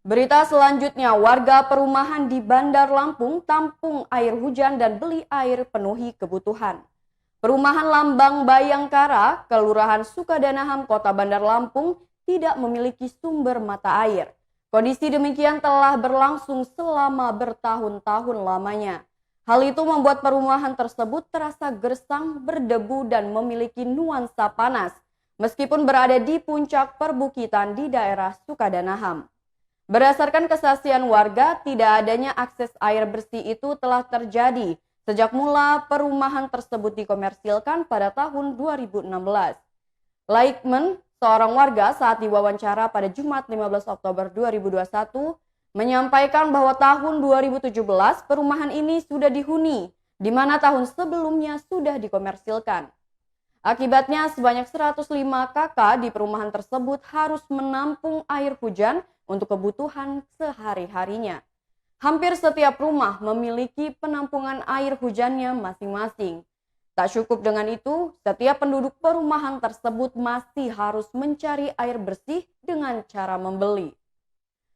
Berita selanjutnya, warga perumahan di Bandar Lampung tampung air hujan dan beli air penuhi kebutuhan. Perumahan Lambang Bayangkara, Kelurahan Sukadanaham, Kota Bandar Lampung tidak memiliki sumber mata air. Kondisi demikian telah berlangsung selama bertahun-tahun lamanya. Hal itu membuat perumahan tersebut terasa gersang, berdebu dan memiliki nuansa panas, meskipun berada di puncak perbukitan di daerah Sukadanaham. Berdasarkan kesaksian warga, tidak adanya akses air bersih itu telah terjadi sejak mula perumahan tersebut dikomersilkan pada tahun 2016. Laikman, seorang warga saat diwawancara pada Jumat 15 Oktober 2021, menyampaikan bahwa tahun 2017 perumahan ini sudah dihuni, di mana tahun sebelumnya sudah dikomersilkan. Akibatnya sebanyak 105 kakak di perumahan tersebut harus menampung air hujan untuk kebutuhan sehari-harinya. Hampir setiap rumah memiliki penampungan air hujannya masing-masing. Tak cukup dengan itu, setiap penduduk perumahan tersebut masih harus mencari air bersih dengan cara membeli.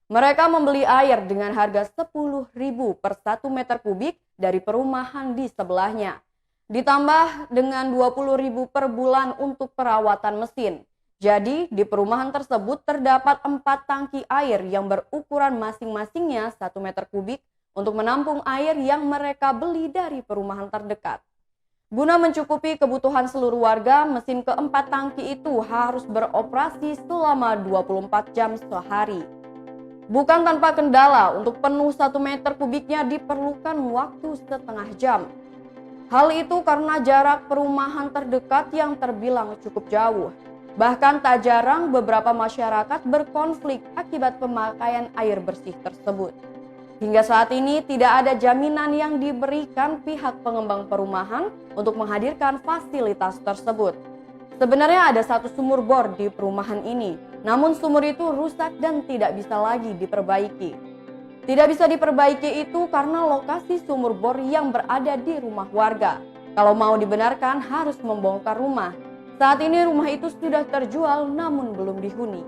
Mereka membeli air dengan harga Rp10.000 per 1 meter kubik dari perumahan di sebelahnya. Ditambah dengan Rp20.000 per bulan untuk perawatan mesin. Jadi di perumahan tersebut terdapat 4 tangki air yang berukuran masing-masingnya 1 meter kubik untuk menampung air yang mereka beli dari perumahan terdekat. Guna mencukupi kebutuhan seluruh warga, mesin keempat tangki itu harus beroperasi selama 24 jam sehari. Bukan tanpa kendala, untuk penuh 1 meter kubiknya diperlukan waktu setengah jam. Hal itu karena jarak perumahan terdekat yang terbilang cukup jauh. Bahkan tak jarang beberapa masyarakat berkonflik akibat pemakaian air bersih tersebut. Hingga saat ini tidak ada jaminan yang diberikan pihak pengembang perumahan untuk menghadirkan fasilitas tersebut. Sebenarnya ada 1 sumur bor di perumahan ini, namun sumur itu rusak dan tidak bisa lagi diperbaiki. Tidak bisa diperbaiki itu karena lokasi sumur bor yang berada di rumah warga. Kalau mau dibenarkan harus membongkar rumah. Saat ini rumah itu sudah terjual namun belum dihuni.